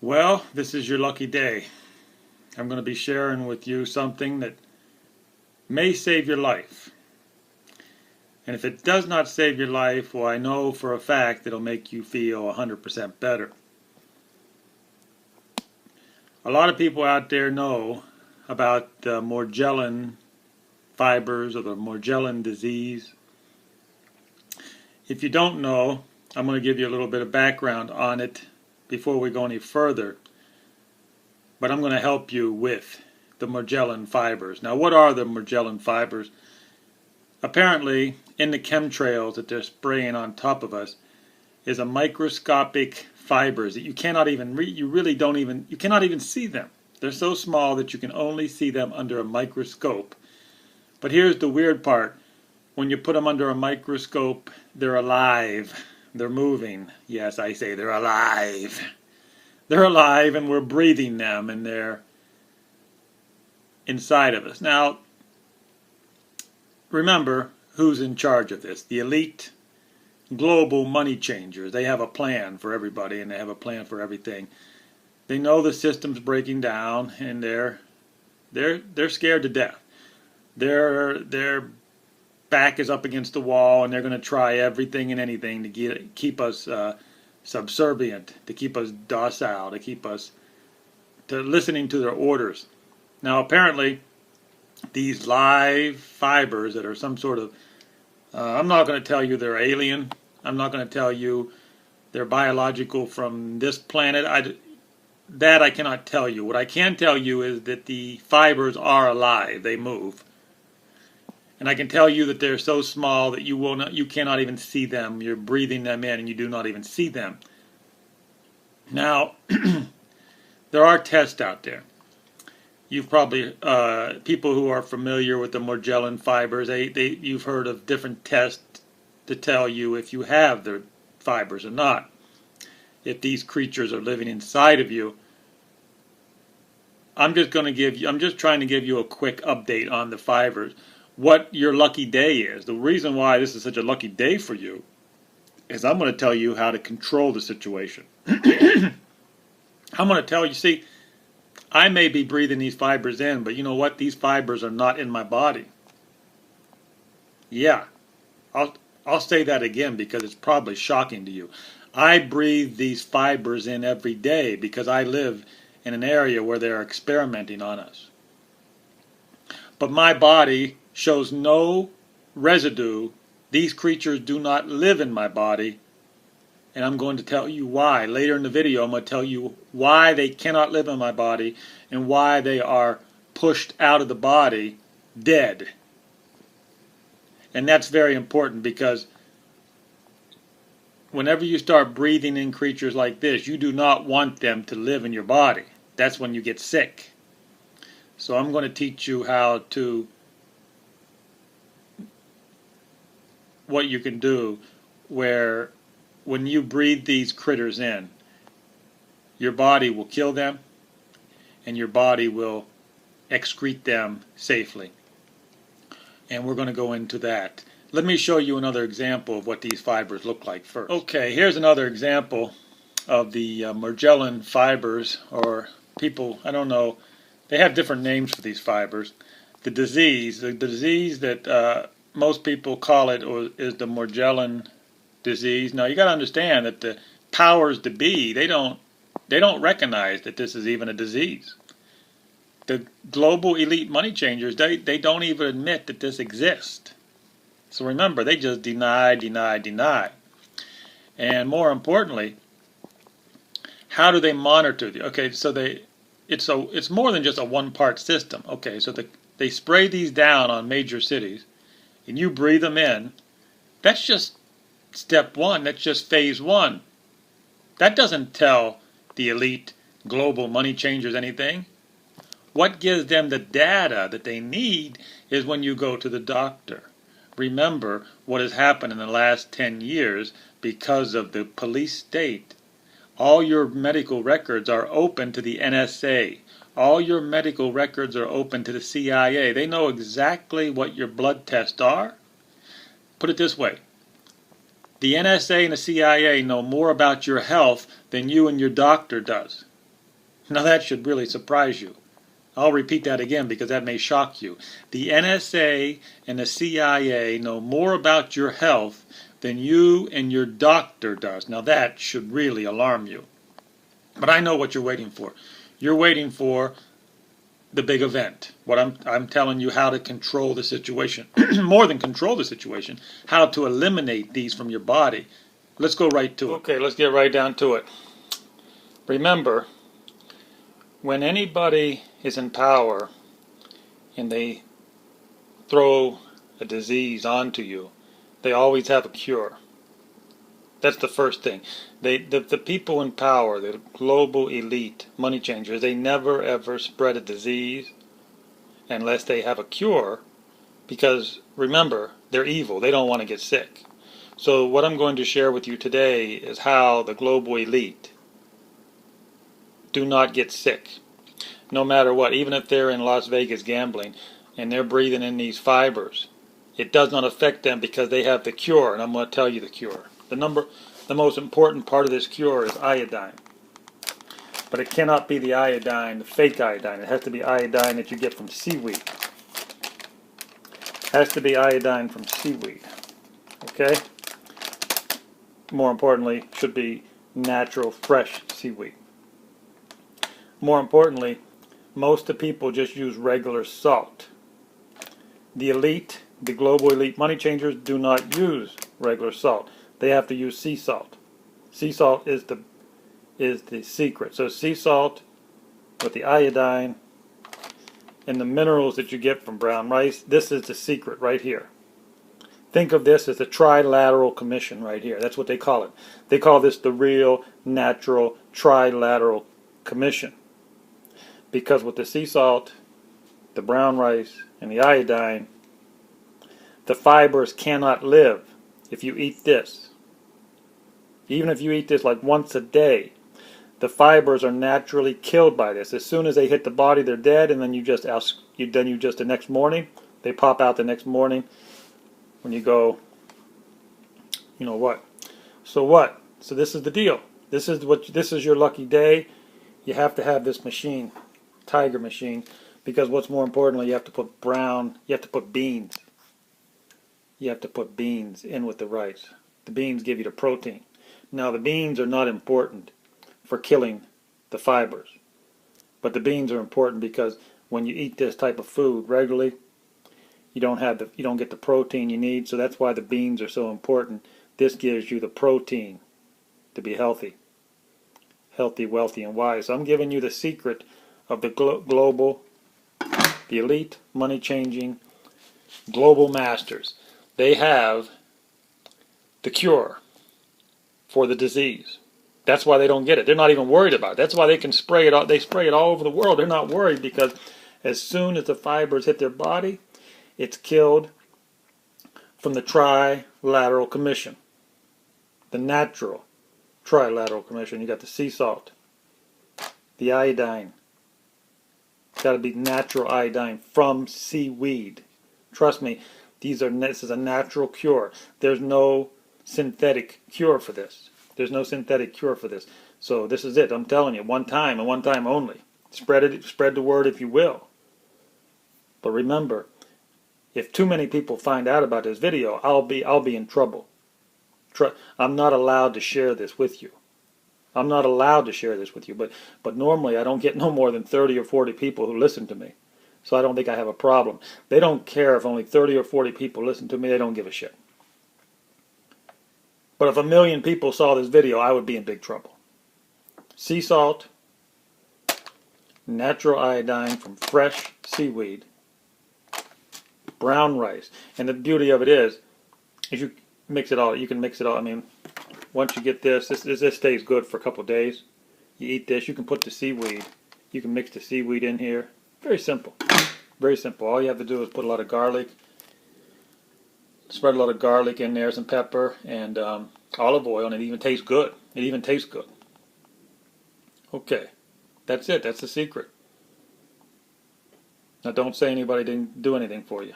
Well, this is your lucky day. I'm going to be sharing with you something that may save your life. And if it does not save your life, well, I know for a fact it'll make you feel 100% better. A lot of people out there know about the Morgellon fibers or the Morgellon disease. If you don't know, I'm going to give you a little bit of background on it before we go any further. But I'm going to help you with the Morgellon fibers. Now, what are the Morgellon fibers? Apparently, in the chemtrails that they're spraying on top of us is a microscopic fibers that you cannot even you cannot even see them. They're so small that you can only see them under a microscope. But here's the weird part. When you put them under a microscope, they're alive. They're moving. Yes, I say they're alive. They're alive and we're breathing them and they're inside of us. Now, remember who's in charge of this. The elite global money changers. They have a plan for everybody and they have a plan for everything. They know the system's breaking down and they're scared to death. Their back is up against the wall and they're going to try everything and anything to keep us subservient, to keep us docile, to keep us listening to their orders. Now, apparently, these live fibers that are some sort of, I'm not going to tell you they're alien. I'm not going to tell you they're biological from this planet. That I cannot tell you. What I can tell you is that the fibers are alive. They move. And I can tell you that they're so small that you cannot even see them. You're breathing them in and you do not even see them. Now, there are tests out there. You've probably, people who are familiar with the Morgellon fibers, you've heard of different tests to tell you if you have the fibers or not. If these creatures are living inside of you. I'm just trying to give you a quick update on the fibers. What your lucky day is. The reason why this is such a lucky day for you is I'm going to tell you how to control the situation. I'm going to tell you, see, I may be breathing these fibers in, but you know what? These fibers are not in my body. Yeah, I'll say that again because it's probably shocking to you. I breathe these fibers in every day because I live in an area where they're experimenting on us. But my body shows no residue. These creatures do not live in my body. And I'm going to tell you why. Later in the video, I'm going to tell you why they cannot live in my body and why they are pushed out of the body dead. And that's very important because whenever you start breathing in creatures like this, you do not want them to live in your body. That's when you get sick. So I'm going to teach you what you can do where when you breathe these critters in, your body will kill them and your body will excrete them safely. And we're going to go into that. Let me show you another example of what these fibers look like first. Okay, here's another example of the Morgellon fibers, or people, I don't know, they have different names for these fibers. The disease that most people call it is the Morgellon disease. Now you got to understand that the powers to be, they don't recognize that this is even a disease. The global elite money changers, they don't even admit that this exists. So remember, they just deny. And more importantly, how do they monitor the? Okay, so it's more than just a one-part system. Okay, so they spray these down on major cities, and you breathe them in. That's just step one. That's just phase one. That doesn't tell the elite global money changers anything. What gives them the data that they need is when you go to the doctor. Remember what has happened in the last 10 years because of the police state. All your medical records are open to the NSA. All your medical records are open to the CIA. They know exactly what your blood tests are. Put it this way. The NSA and the CIA know more about your health than you and your doctor does. Now that should really surprise you. I'll repeat that again because that may shock you. The NSA and the CIA know more about your health than you and your doctor does. Now that should really alarm you. But I know what you're waiting for. You're waiting for the big event. What I'm telling you how to control the situation. More than control the situation, how to eliminate these from your body. Let's go right to it. Okay, let's get right down to it. Remember, when anybody is in power and they throw a disease onto you, they always have a cure. That's the first thing. The people in power, the global elite money changers, they never ever spread a disease unless they have a cure, because remember, they're evil. They don't want to get sick. So what I'm going to share with you today is how the global elite do not get sick. No matter what, even if they're in Las Vegas gambling and they're breathing in these fibers, it does not affect them because they have the cure, and I'm going to tell you the cure. The most important part of this cure is iodine. But it cannot be the iodine, the fake iodine. It has to be iodine that you get from seaweed. It has to be iodine from seaweed. Okay? More importantly, should be natural, fresh seaweed. More importantly, most of the people just use regular salt. The elite, the global elite money changers, do not use regular salt. They have to use sea salt. Sea salt is the secret. So sea salt with the iodine and the minerals that you get from brown rice, this is the secret right here. Think of this as a trilateral commission right here. That's what they call it. They call this the real, natural, trilateral commission. Because with the sea salt, the brown rice, and the iodine, the fibers cannot live if you eat this. Even if you eat this like once a day, the fibers are naturally killed by this. As soon as they hit the body, they're dead, and then you just the next morning, they pop out the next morning when you go, you know what. So what? So this is the deal. This is your lucky day. You have to have this machine, Tiger machine, because what's more importantly, you have to put beans. You have to put beans in with the rice. The beans give you the protein. Now the beans are not important for killing the fibers, but the beans are important because when you eat this type of food regularly, you don't get the protein you need. So that's why the beans are so important. This gives you the protein to be healthy, wealthy, and wise. So I'm giving you the secret of the the elite money changing global masters. They have the cure for the disease. That's why they don't get it. They're not even worried about it. That's why they can spray it out. They spray it all over the world. They're not worried because as soon as the fibers hit their body, it's killed from the trilateral commission. The natural trilateral commission. You got the sea salt, the iodine. It's got to be natural iodine from seaweed. Trust me, this is a natural cure. There's no synthetic cure for this. There's no synthetic cure for this. So this is it. I'm telling you, one time and one time only. Spread the word if you will. But remember, if too many people find out about this video, I'll be in trouble. I'm not allowed to share this with you. I'm not allowed to share this with you. But normally I don't get no more than 30 or 40 people who listen to me. So I don't think I have a problem. They don't care if only 30 or 40 people listen to me. They don't give a shit. But if 1 million people saw this video, I would be in big trouble. Sea salt, natural iodine from fresh seaweed, brown rice. And the beauty of it is you mix it all. You can mix it all. I mean, once you get this stays good for a couple of days. You eat this. You can put the seaweed. You can mix the seaweed in here. Very simple. Very simple. All you have to do is put a lot of garlic. Spread a lot of garlic in there, some pepper, and olive oil, and it even tastes good. It even tastes good. Okay. That's it. That's the secret. Now don't say anybody didn't do anything for you.